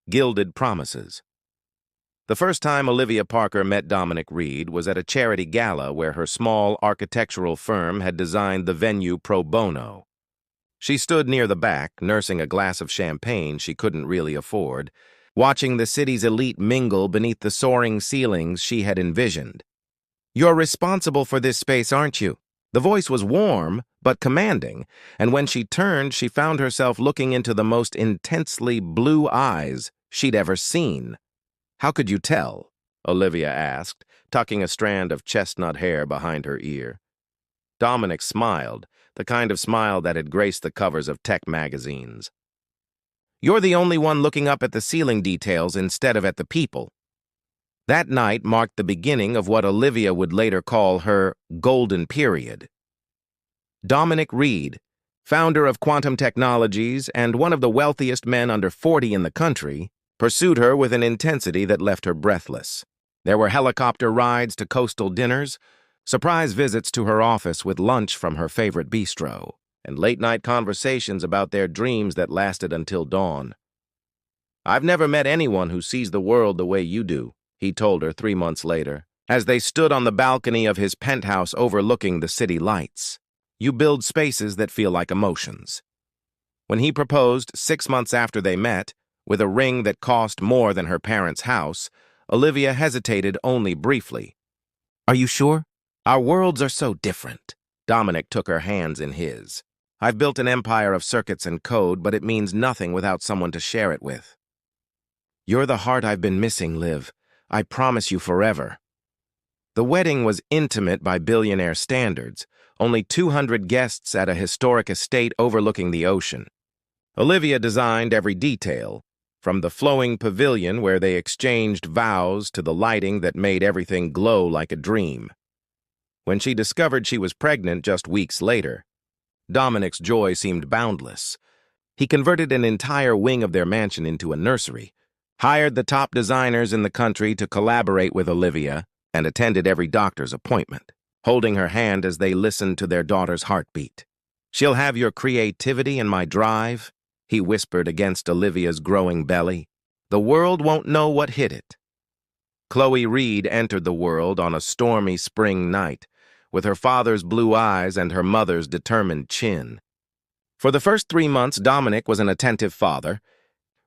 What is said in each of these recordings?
Gilded Promises. The first time Olivia Parker met Dominic Reed was at a charity gala where her small architectural firm had designed the venue pro bono. She stood near the back, nursing a glass of champagne she couldn't really afford, watching the city's elite mingle beneath the soaring ceilings she had envisioned. "You're responsible for this space, aren't you?" The voice was warm, but commanding, and when she turned, she found herself looking into the most intensely blue eyes she'd ever seen. "How could you tell?" Olivia asked, tucking a strand of chestnut hair behind her ear. Dominic smiled, the kind of smile that had graced the covers of tech magazines. "You're the only one looking up at the ceiling details instead of at the people." That night marked the beginning of what Olivia would later call her golden period. Dominic Reed, founder of Quantum Technologies and one of the wealthiest men under 40 in the country, pursued her with an intensity that left her breathless. There were helicopter rides to coastal dinners, surprise visits to her office with lunch from her favorite bistro, and late-night conversations about their dreams that lasted until dawn. "I've never met anyone who sees the world the way you do," he told her 3 months later, as they stood on the balcony of his penthouse overlooking the city lights. "You build spaces that feel like emotions." When he proposed 6 months after they met, with a ring that cost more than her parents' house, Olivia hesitated only briefly. "Are you sure? Our worlds are so different." Dominic took her hands in his. "I've built an empire of circuits and code, but it means nothing without someone to share it with." "You're the heart I've been missing, Liv. I promise you forever." The wedding was intimate by Billionaire standards, only 200 guests at a historic estate overlooking the ocean. Olivia designed every detail, from the flowing pavilion where they exchanged vows to the lighting that made everything glow like a dream. When she discovered she was pregnant just weeks later, Dominic's joy seemed boundless. He converted an entire wing of their mansion into a nursery, hired the top designers in the country to collaborate with Olivia, and attended every doctor's appointment, holding her hand as they listened to their daughter's heartbeat. "She'll have your creativity and my drive," he whispered against Olivia's growing belly. "The world won't know what hit it." Chloe Reed entered the world on a stormy spring night, with her father's blue eyes and her mother's determined chin. For the first 3 months, Dominic was an attentive father,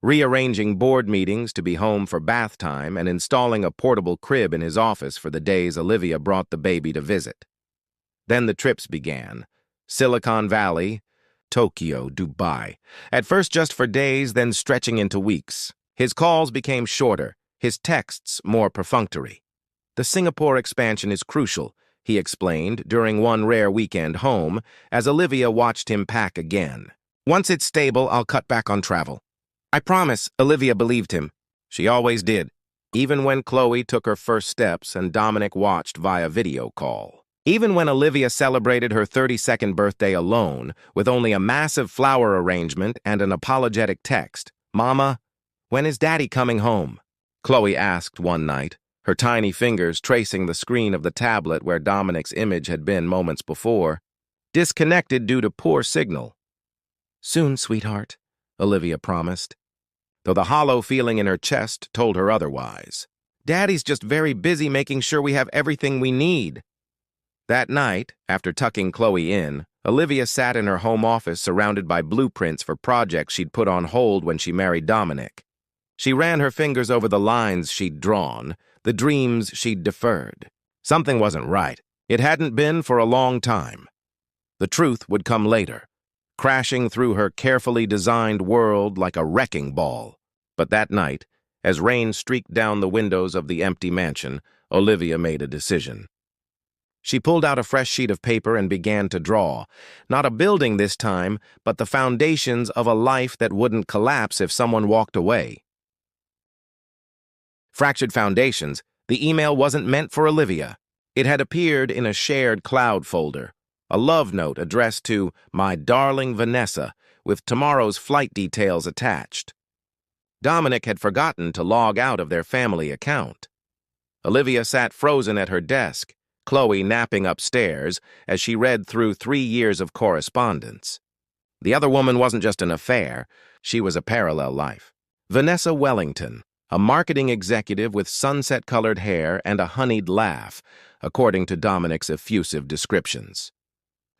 rearranging board meetings to be home for bath time and installing a portable crib in his office for the days Olivia brought the baby to visit. Then the trips began. Silicon Valley, Tokyo, Dubai. At first just for days, then stretching into weeks. His calls became shorter, his texts more perfunctory. "The Singapore expansion is crucial," he explained during one rare weekend home as Olivia watched him pack again. "Once it's stable, I'll cut back on travel." "I promise," Olivia believed him. She always did, even when Chloe took her first steps and Dominic watched via video call. Even when Olivia celebrated her 32nd birthday alone, with only a massive flower arrangement and an apologetic text. "Mama, when is Daddy coming home?" Chloe asked one night, her tiny fingers tracing the screen of the tablet where Dominic's image had been moments before, disconnected due to poor signal. "Soon, sweetheart," Olivia promised, though the hollow feeling in her chest told her otherwise. "Daddy's just very busy making sure we have everything we need." That night, after tucking Chloe in, Olivia sat in her home office surrounded by blueprints for projects she'd put on hold when she married Dominic. She ran her fingers over the lines she'd drawn, the dreams she'd deferred. Something wasn't right. It hadn't been for a long time. The truth would come later, crashing through her carefully designed world like a wrecking ball. But that night, as rain streaked down the windows of the empty mansion, Olivia made a decision. She pulled out a fresh sheet of paper and began to draw, not a building this time, but the foundations of a life that wouldn't collapse if someone walked away. Fractured Foundations, the email wasn't meant for Olivia. It had appeared in a shared cloud folder, a love note addressed to "My darling Vanessa," with tomorrow's flight details attached. Dominic had forgotten to log out of their family account. Olivia sat frozen at her desk, Chloe napping upstairs as she read through 3 years of correspondence. The other woman wasn't just an affair, she was a parallel life. Vanessa Wellington, a marketing executive with sunset-colored hair and a honeyed laugh, according to Dominic's effusive descriptions.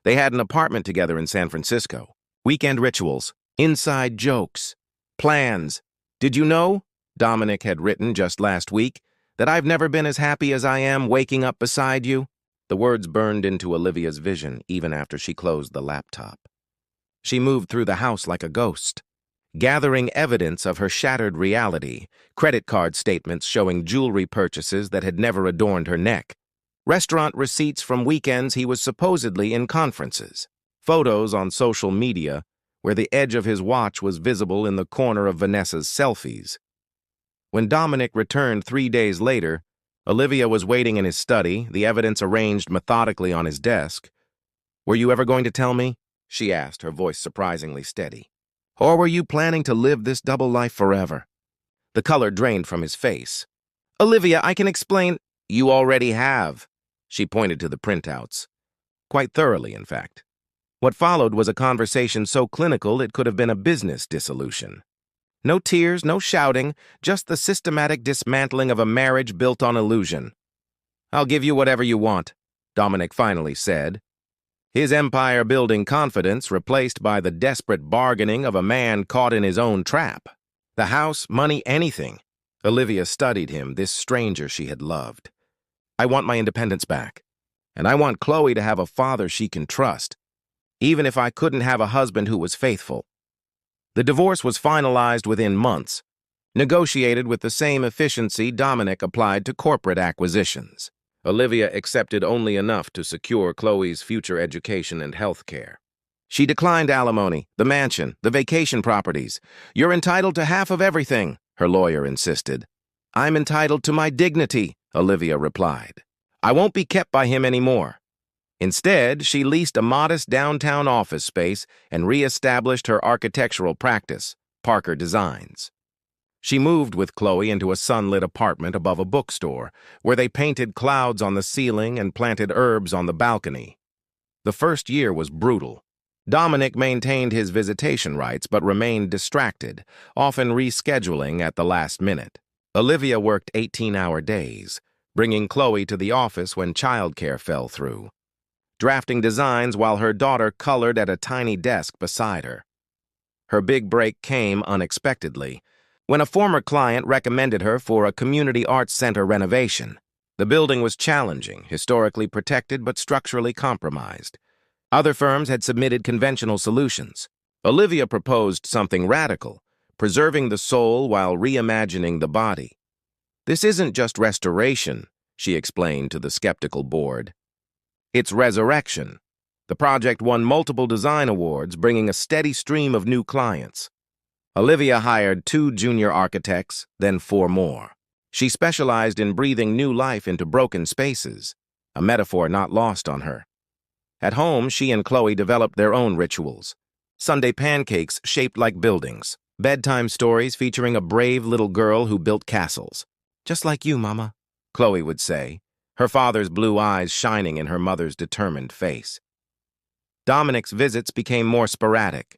They had an apartment together in San Francisco. Weekend rituals, inside jokes, plans. Did you know, Dominic had written just last week, that I've never been as happy as I am waking up beside you? The words burned into Olivia's vision even after she closed the laptop. She moved through the house like a ghost, gathering evidence of her shattered reality, credit card statements showing jewelry purchases that had never adorned her neck, restaurant receipts from weekends he was supposedly in conferences, photos on social media where the edge of his watch was visible in the corner of Vanessa's selfies. When Dominic returned 3 days later, Olivia was waiting in his study, the evidence arranged methodically on his desk. "Were you ever going to tell me?" she asked, her voice surprisingly steady. "Or were you planning to live this double life forever?" The color drained from his face. "Olivia, I can explain—" "You already have." She pointed to the printouts. Quite thoroughly, in fact. What followed was a conversation so clinical it could have been a business dissolution. No tears, no shouting, just the systematic dismantling of a marriage built on illusion. "I'll give you whatever you want," Dominic finally said, his empire-building confidence replaced by the desperate bargaining of a man caught in his own trap. The house, money, anything. Olivia studied him, this stranger she had loved. "I want my independence back. And I want Chloe to have a father she can trust, even if I couldn't have a husband who was faithful." The divorce was finalized within months, negotiated with the same efficiency Dominic applied to corporate acquisitions. Olivia accepted only enough to secure Chloe's future education and health care. She declined alimony, the mansion, the vacation properties. "You're entitled to half of everything," her lawyer insisted. "I'm entitled to my dignity," Olivia replied. "I won't be kept by him anymore." Instead, she leased a modest downtown office space and re-established her architectural practice, Parker Designs. She moved with Chloe into a sunlit apartment above a bookstore, where they painted clouds on the ceiling and planted herbs on the balcony. The first year was brutal. Dominic maintained his visitation rights but remained distracted, often rescheduling at the last minute. Olivia worked 18-hour days, bringing Chloe to the office when childcare fell through, drafting designs while her daughter colored at a tiny desk beside her. Her big break came unexpectedly, when a former client recommended her for a community arts center renovation. The building was challenging, historically protected but structurally compromised. Other firms had submitted conventional solutions. Olivia proposed something radical, preserving the soul while reimagining the body. "This isn't just restoration," she explained to the skeptical board. "It's resurrection." The project won multiple design awards, bringing a steady stream of new clients. Olivia hired 2 junior architects, then 4 more. She specialized in breathing new life into broken spaces, a metaphor not lost on her. At home, she and Chloe developed their own rituals. Sunday pancakes shaped like buildings, bedtime stories featuring a brave little girl who built castles. "Just like you, Mama," Chloe would say, her father's blue eyes shining in her mother's determined face. Dominic's visits became more sporadic.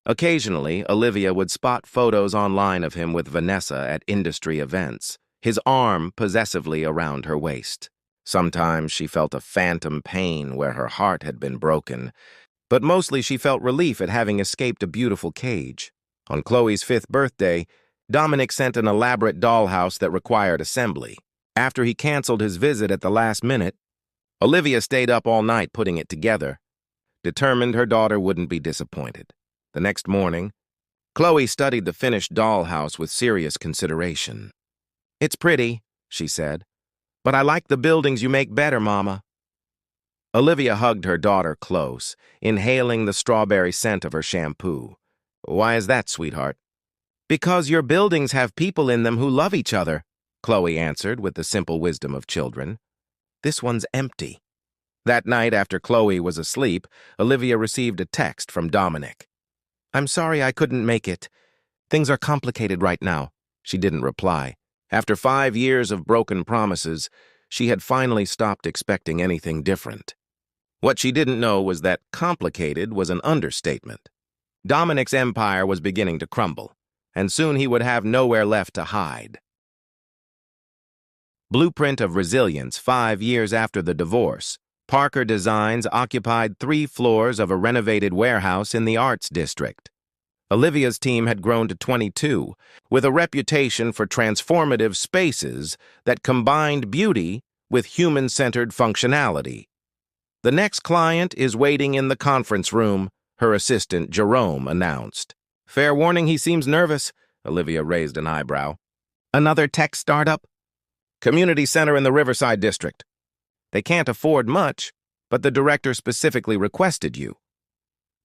Occasionally, Olivia would spot photos online of him with Vanessa at industry events, his arm possessively around her waist. Sometimes she felt a phantom pain where her heart had been broken, but mostly she felt relief at having escaped a beautiful cage. On Chloe's 5th birthday, Dominic sent an elaborate dollhouse that required assembly. After he canceled his visit at the last minute, Olivia stayed up all night putting it together, determined her daughter wouldn't be disappointed. The next morning, Chloe studied the finished dollhouse with serious consideration. "It's pretty," she said, "but I like the buildings you make better, Mama." Olivia hugged her daughter close, inhaling the strawberry scent of her shampoo. "Why is that, sweetheart?" "Because your buildings have people in them who love each other," Chloe answered with the simple wisdom of children. "This one's empty." That night, after Chloe was asleep, Olivia received a text from Dominic. "I'm sorry I couldn't make it. Things are complicated right now." She didn't reply. After 5 years of broken promises, she had finally stopped expecting anything different. What she didn't know was that complicated was an understatement. Dominic's empire was beginning to crumble. and soon he would have nowhere left to hide. Blueprint of resilience 5 years after the divorce, Parker Designs occupied 3 floors of a renovated warehouse in the Arts District. Olivia's team had grown to 22, with a reputation for transformative spaces that combined beauty with human-centered functionality. "The next client is waiting in the conference room," her assistant Jerome announced. "Fair warning, he seems nervous." Olivia raised an eyebrow. "Another tech startup?" "Community center in the Riverside District. They can't afford much, but the director specifically requested you."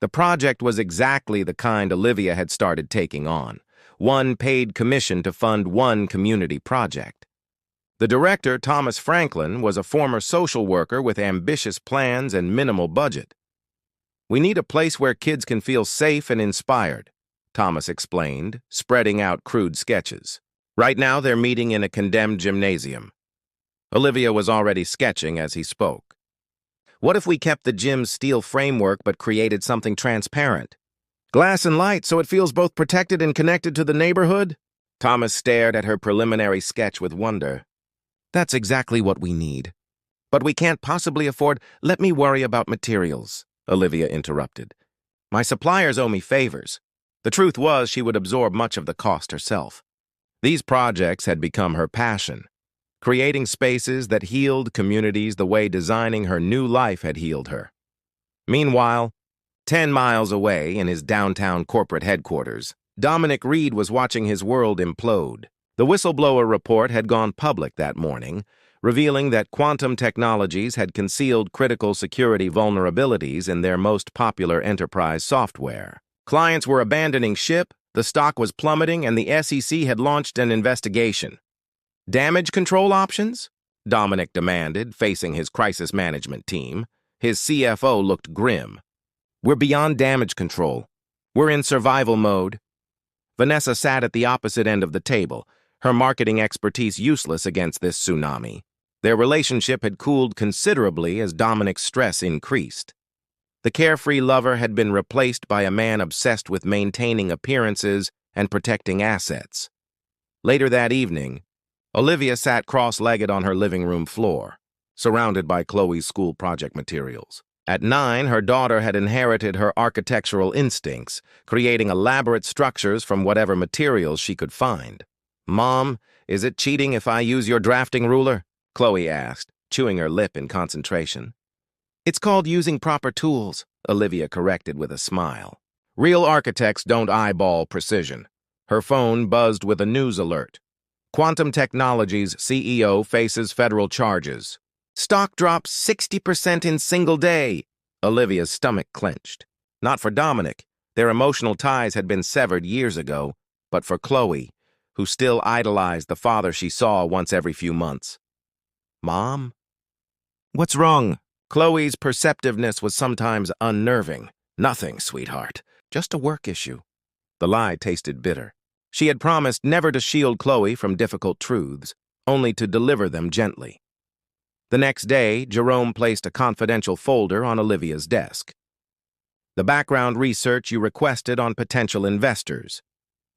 The project was exactly the kind Olivia had started taking on, one paid commission to fund one community project. The director, Thomas Franklin, was a former social worker with ambitious plans and minimal budget. "We need a place where kids can feel safe and inspired," Thomas explained, spreading out crude sketches. "Right now, they're meeting in a condemned gymnasium." Olivia was already sketching as he spoke. "What if we kept the gym's steel framework but created something transparent? Glass and light so it feels both protected and connected to the neighborhood?" Thomas stared at her preliminary sketch with wonder. "That's exactly what we need. But we can't possibly afford—" "Let me worry about materials," Olivia interrupted. "My suppliers owe me favors." The truth was she would absorb much of the cost herself. These projects had become her passion, creating spaces that healed communities the way designing her new life had healed her. Meanwhile, 10 miles away in his downtown corporate headquarters, Dominic Reed was watching his world implode. The whistleblower report had gone public that morning, revealing that quantum technologies had concealed critical security vulnerabilities in their most popular enterprise software. Clients were abandoning ship, the stock was plummeting, and the SEC had launched an investigation. "Damage control options?" Dominic demanded, facing his crisis management team. His CFO looked grim. "We're beyond damage control. We're in survival mode." Vanessa sat at the opposite end of the table, her marketing expertise useless against this tsunami. Their relationship had cooled considerably as Dominic's stress increased. The carefree lover had been replaced by a man obsessed with maintaining appearances and protecting assets. Later that evening, Olivia sat cross-legged on her living room floor, surrounded by Chloe's school project materials. At 9, her daughter had inherited her architectural instincts, creating elaborate structures from whatever materials she could find. "Mom, is it cheating if I use your drafting ruler?" Chloe asked, chewing her lip in concentration. "It's called using proper tools," Olivia corrected with a smile. "Real architects don't eyeball precision." Her phone buzzed with a news alert. Quantum Technologies CEO faces federal charges. Stock drops 60% in single day. Olivia's stomach clenched. Not for Dominic. Their emotional ties had been severed years ago, but for Chloe, who still idolized the father she saw once every few months. "Mom?" "What's wrong?" Chloe's perceptiveness was sometimes unnerving. "Nothing, sweetheart. Just a work issue." The lie tasted bitter. She had promised never to shield Chloe from difficult truths, only to deliver them gently. The next day, Jerome placed a confidential folder on Olivia's desk. "The background research you requested on potential investors."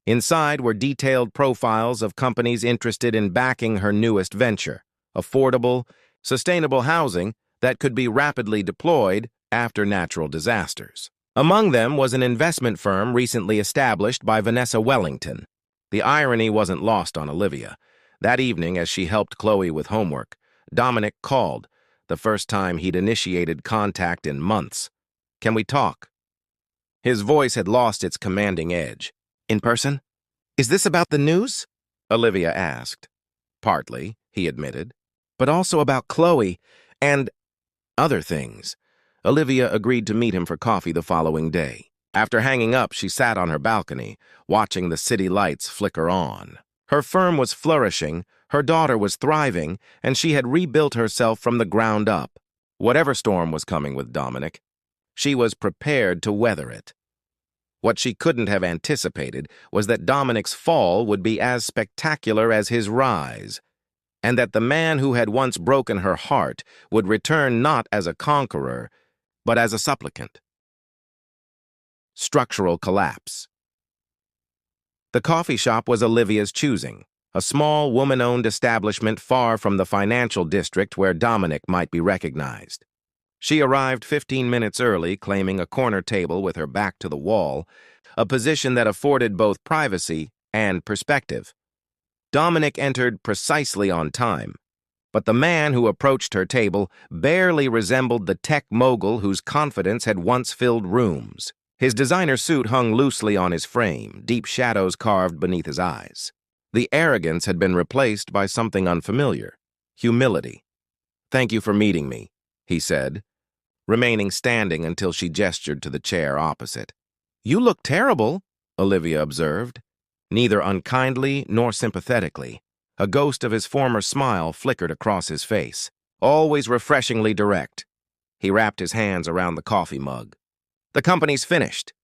Inside were detailed profiles of companies interested in backing her newest venture, affordable, sustainable housing that could be rapidly deployed after natural disasters. Among them was an investment firm recently established by Vanessa Wellington. The irony wasn't lost on Olivia. That evening, as she helped Chloe with homework, Dominic called, the first time he'd initiated contact in months. "Can we talk?" His voice had lost its commanding edge. "In person? Is this about the news?" Olivia asked. "Partly," he admitted, "but also about Chloe and other things." Olivia agreed to meet him for coffee the following day. After hanging up, she sat on her balcony, watching the city lights flicker on. Her firm was flourishing, her daughter was thriving, and she had rebuilt herself from the ground up. Whatever storm was coming with Dominic, she was prepared to weather it. What she couldn't have anticipated was that Dominic's fall would be as spectacular as his rise, and that the man who had once broken her heart would return not as a conqueror, but as a supplicant. Structural collapse. The coffee shop was Olivia's choosing, a small woman-owned establishment far from the financial district where Dominic might be recognized. She arrived 15 minutes early, claiming a corner table with her back to the wall, a position that afforded both privacy and perspective. Dominic entered precisely on time, but the man who approached her table barely resembled the tech mogul whose confidence had once filled rooms. His designer suit hung loosely on his frame, deep shadows carved beneath his eyes. The arrogance had been replaced by something unfamiliar: humility. "Thank you for meeting me," he said, remaining standing until she gestured to the chair opposite. "You look terrible," Olivia observed, neither unkindly nor sympathetically. A ghost of his former smile flickered across his face, always refreshingly direct. He wrapped his hands around the coffee mug. "The company's finished.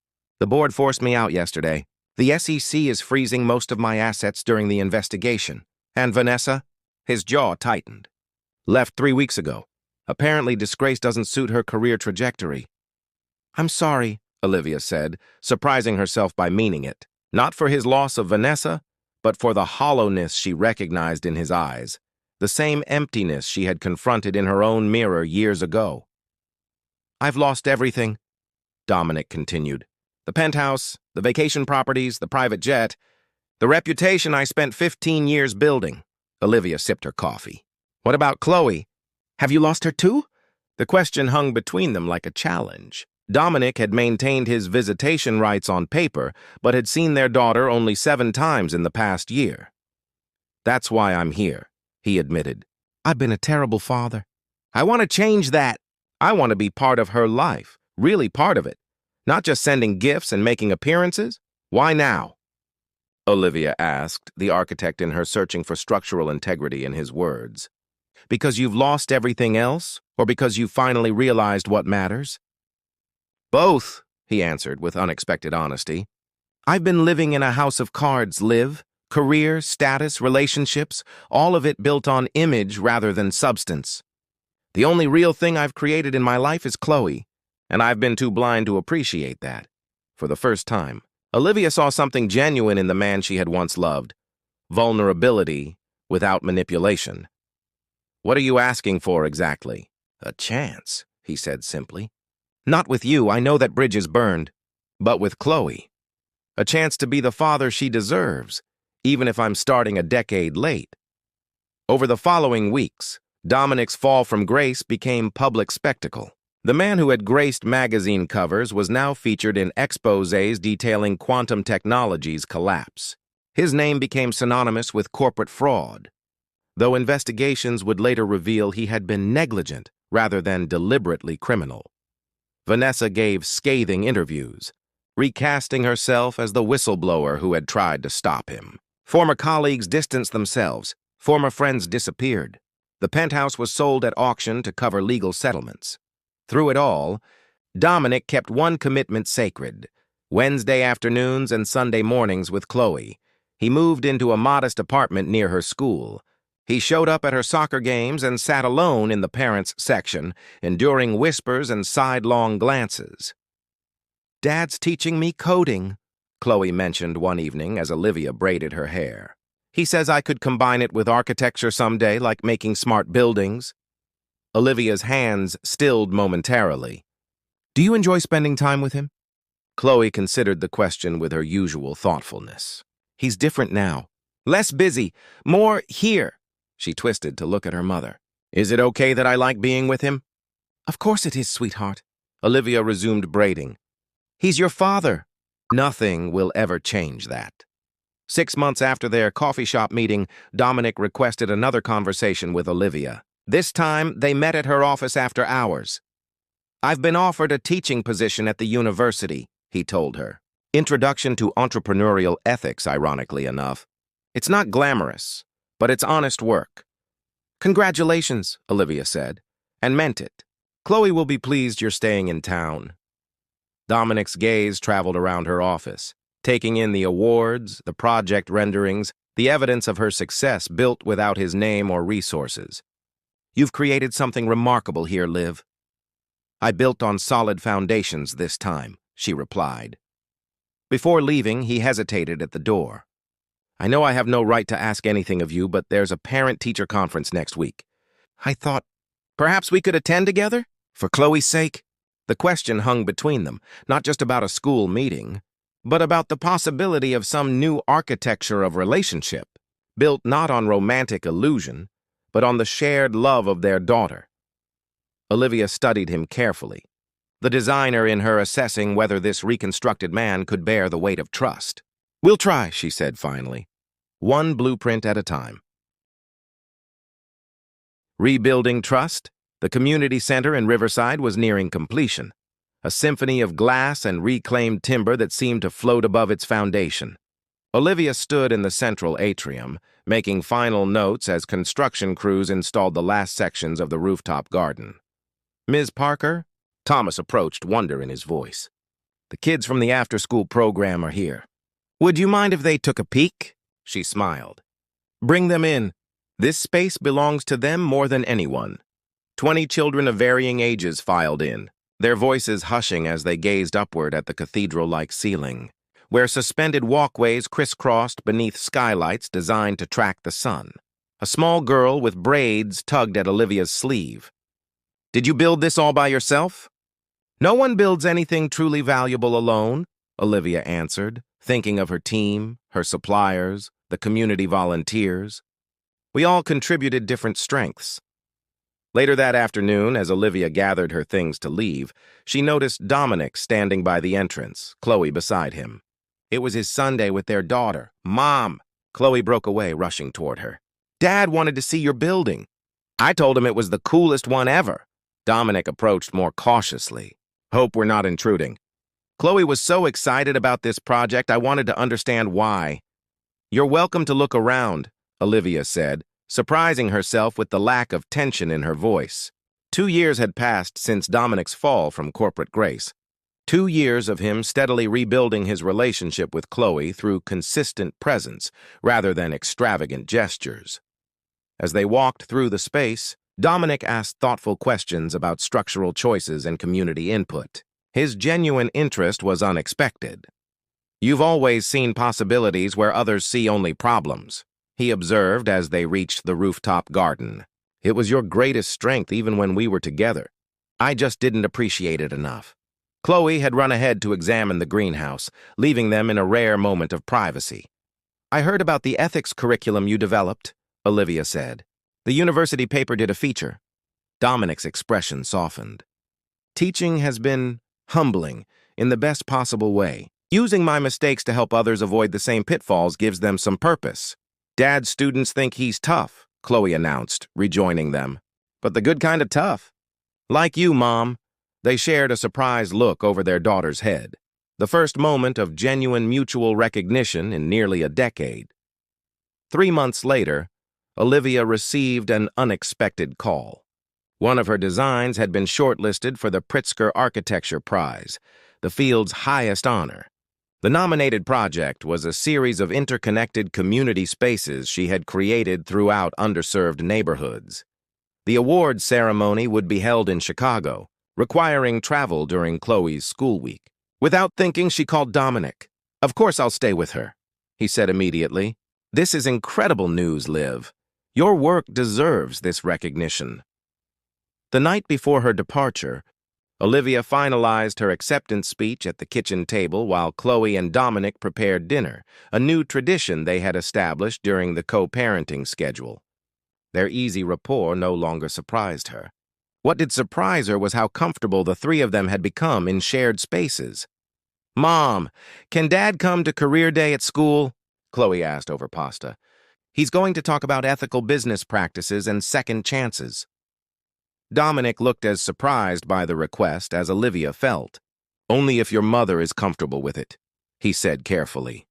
The board forced me out yesterday. The SEC is freezing most of my assets during the investigation. And Vanessa?" His jaw tightened. "Left 3 weeks ago. Apparently disgrace doesn't suit her career trajectory." "I'm sorry," Olivia said, surprising herself by meaning it. Not for his loss of Vanessa, but for the hollowness she recognized in his eyes, the same emptiness she had confronted in her own mirror years ago. "I've lost everything," Dominic continued. "The penthouse, the vacation properties, the private jet, the reputation I spent 15 years building." Olivia sipped her coffee. "What about Chloe? Have you lost her too?" The question hung between them like a challenge. Dominic had maintained his visitation rights on paper, but had seen their daughter only 7 times in the past year. "That's why I'm here," he admitted. "I've been a terrible father. I want to change that. I want to be part of her life, really part of it. Not just sending gifts and making appearances. Why now?" Olivia asked, the architect in her searching for structural integrity in his words. "Because you've lost everything else, or because you've finally realized what matters?" "Both," he answered with unexpected honesty. "I've been living in a house of cards, Liv. Career, status, relationships, all of it built on image rather than substance. The only real thing I've created in my life is Chloe, and I've been too blind to appreciate that." For the first time, Olivia saw something genuine in the man she had once loved: vulnerability without manipulation. "What are you asking for exactly?" "A chance," he said simply. "Not with you, I know that bridge is burned. But with Chloe. A chance to be the father she deserves, even if I'm starting a decade late." Over the following weeks, Dominic's fall from grace became public spectacle. The man who had graced magazine covers was now featured in exposés detailing quantum technology's collapse. His name became synonymous with corporate fraud, though investigations would later reveal he had been negligent rather than deliberately criminal. Vanessa gave scathing interviews, recasting herself as the whistleblower who had tried to stop him. Former colleagues distanced themselves. Former friends disappeared. The penthouse was sold at auction to cover legal settlements. Through it all, Dominic kept one commitment sacred: Wednesday afternoons and Sunday mornings with Chloe. He moved into a modest apartment near her school. He showed up at her soccer games and sat alone in the parents' section, enduring whispers and sidelong glances. "Dad's teaching me coding," Chloe mentioned one evening as Olivia braided her hair. "He says I could combine it with architecture someday, like making smart buildings." Olivia's hands stilled momentarily. "Do you enjoy spending time with him?" Chloe considered the question with her usual thoughtfulness. "He's different now. Less busy, more here." She twisted to look at her mother. "Is it okay that I like being with him?" "Of course it is, sweetheart." Olivia resumed braiding. "He's your father." Nothing will ever change that. 6 months after their coffee shop meeting, Dominic requested another conversation with Olivia. This time, they met at her office after hours. "I've been offered a teaching position at the university," he told her. Introduction to entrepreneurial ethics, ironically enough. "It's not glamorous, but it's honest work." "Congratulations," Olivia said, and meant it. "Chloe will be pleased you're staying in town." Dominic's gaze traveled around her office, taking in the awards, the project renderings, the evidence of her success built without his name or resources. "You've created something remarkable here, Liv." "I built on solid foundations this time," she replied. Before leaving, he hesitated at the door. I know I have no right to ask anything of you, but there's a parent-teacher conference next week. I thought, perhaps we could attend together? For Chloe's sake? The question hung between them, not just about a school meeting, but about the possibility of some new architecture of relationship, built not on romantic illusion, but on the shared love of their daughter. Olivia studied him carefully, the designer in her assessing whether this reconstructed man could bear the weight of trust. We'll try, she said finally, one blueprint at a time. Rebuilding trust, the community center in Riverside was nearing completion, a symphony of glass and reclaimed timber that seemed to float above its foundation. Olivia stood in the central atrium, making final notes as construction crews installed the last sections of the rooftop garden. Ms. Parker? Thomas approached, wonder in his voice. The kids from the after-school program are here. Would you mind if they took a peek? She smiled. Bring them in. This space belongs to them more than anyone. 20 children of varying ages filed in, their voices hushing as they gazed upward at the cathedral-like ceiling, where suspended walkways crisscrossed beneath skylights designed to track the sun. A small girl with braids tugged at Olivia's sleeve. Did you build this all by yourself? No one builds anything truly valuable alone, Olivia answered, thinking of her team, her suppliers, the community volunteers. We all contributed different strengths. Later that afternoon, as Olivia gathered her things to leave, she noticed Dominic standing by the entrance, Chloe beside him. It was his Sunday with their daughter. Mom! Chloe broke away, rushing toward her. Dad wanted to see your building. I told him it was the coolest one ever. Dominic approached more cautiously. Hope we're not intruding. Chloe was so excited about this project, I wanted to understand why. You're welcome to look around, Olivia said, surprising herself with the lack of tension in her voice. 2 years had passed since Dominic's fall from corporate grace. 2 years of him steadily rebuilding his relationship with Chloe through consistent presence rather than extravagant gestures. As they walked through the space, Dominic asked thoughtful questions about structural choices and community input. His genuine interest was unexpected. You've always seen possibilities where others see only problems, he observed as they reached the rooftop garden. It was your greatest strength even when we were together. I just didn't appreciate it enough. Chloe had run ahead to examine the greenhouse, leaving them in a rare moment of privacy. I heard about the ethics curriculum you developed, Olivia said. The university paper did a feature. Dominic's expression softened. Teaching has been humbling in the best possible way. Using my mistakes to help others avoid the same pitfalls gives them some purpose. Dad's students think he's tough, Chloe announced, rejoining them. But the good kind of tough. Like you, Mom. They shared a surprised look over their daughter's head, the first moment of genuine mutual recognition in nearly a decade. 3 months later, Olivia received an unexpected call. One of her designs had been shortlisted for the Pritzker Architecture Prize, the field's highest honor. The nominated project was a series of interconnected community spaces she had created throughout underserved neighborhoods. The awards ceremony would be held in Chicago, requiring travel during Chloe's school week. Without thinking, she called Dominic. Of course I'll stay with her, he said immediately. This is incredible news, Liv. Your work deserves this recognition. The night before her departure, Olivia finalized her acceptance speech at the kitchen table while Chloe and Dominic prepared dinner, a new tradition they had established during the co-parenting schedule. Their easy rapport no longer surprised her. What did surprise her was how comfortable the three of them had become in shared spaces. Mom, can Dad come to career day at school? Chloe asked over pasta. He's going to talk about ethical business practices and second chances. Dominic looked as surprised by the request as Olivia felt. Only if your mother is comfortable with it, he said carefully.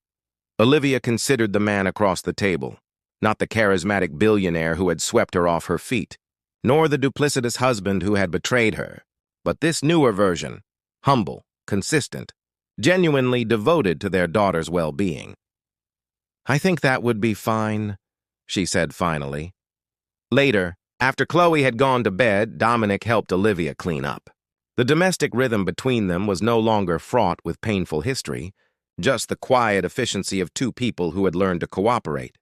Olivia considered the man across the table, not the charismatic billionaire who had swept her off her feet, nor the duplicitous husband who had betrayed her, but this newer version, humble, consistent, genuinely devoted to their daughter's well-being. I think that would be fine, she said finally. Later, after Chloe had gone to bed, Dominic helped Olivia clean up. The domestic rhythm between them was no longer fraught with painful history. just the quiet efficiency of two people who had learned to cooperate.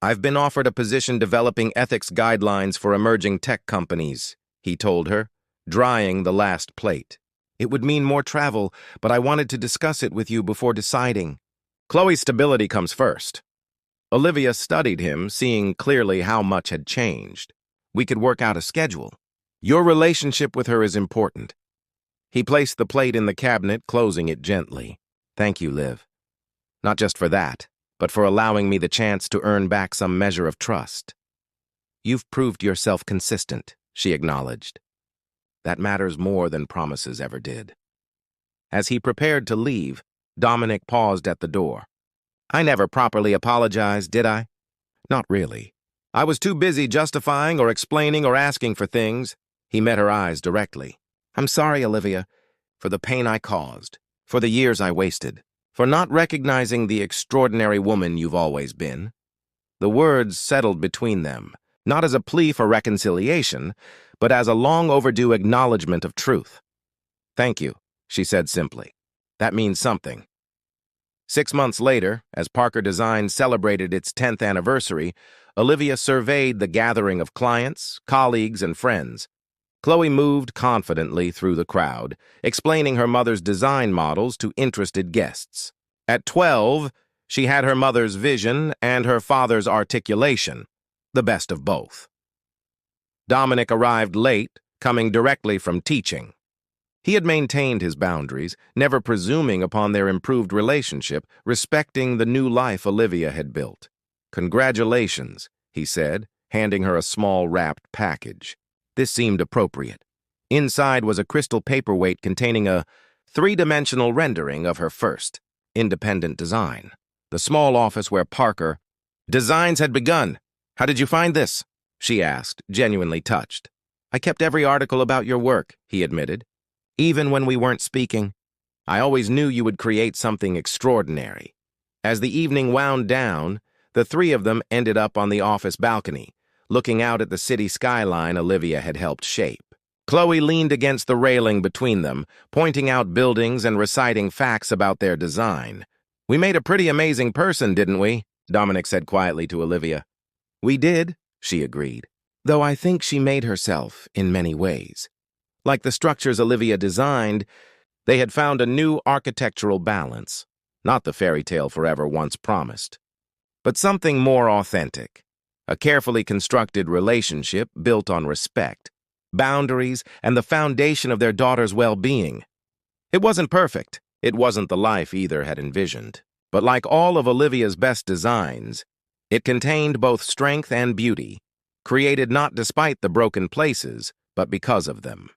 "I've been offered a position developing ethics guidelines for emerging tech companies," he told her, drying the last plate. "It would mean more travel, but I wanted to discuss it with you before deciding." Chloe's stability comes first. Olivia studied him, seeing clearly how much had changed. "We could work out a schedule. Your relationship with her is important." He placed the plate in the cabinet, closing it gently. "Thank you, Liv. Not just for that, but for allowing me the chance to earn back some measure of trust." "You've proved yourself consistent," she acknowledged. "That matters more than promises ever did." As he prepared to leave, Dominic paused at the door. "I never properly apologized, did I?" "Not really. I was too busy justifying or explaining or asking for things." He met her eyes directly. "I'm sorry, Olivia, for the pain I caused, for the years I wasted, for not recognizing the extraordinary woman you've always been." The words settled between them, not as a plea for reconciliation, but as a long-overdue acknowledgement of truth. "Thank you," she said simply. "That means something." 6 months later, as Parker Design celebrated its 10th anniversary, Olivia surveyed the gathering of clients, colleagues, and friends. Chloe moved confidently through the crowd, explaining her mother's design models to interested guests. At 12, she had her mother's vision and her father's articulation, the best of both. Dominic arrived late, coming directly from teaching. He had maintained his boundaries, never presuming upon their improved relationship, respecting the new life Olivia had built. "Congratulations," he said, handing her a small wrapped package. This seemed appropriate. Inside was a crystal paperweight containing a three-dimensional rendering of her first independent design. The small office where Parker Designs had begun. "How did you find this?" she asked, genuinely touched. "I kept every article about your work," he admitted. "Even when we weren't speaking. I always knew you would create something extraordinary." As the evening wound down, the three of them ended up on the office balcony, looking out at the city skyline Olivia had helped shape. Chloe leaned against the railing between them, pointing out buildings and reciting facts about their design. "We made a pretty amazing person, didn't we?" Dominic said quietly to Olivia. "We did," she agreed, "though I think she made herself in many ways. Like the structures Olivia designed, they had found a new architectural balance, not the fairy tale forever once promised, but something more authentic, a carefully constructed relationship built on respect, boundaries, and the foundation of their daughter's well-being. It wasn't perfect. It wasn't the life either had envisioned. But like all of Olivia's best designs, it contained both strength and beauty, created not despite the broken places, but because of them.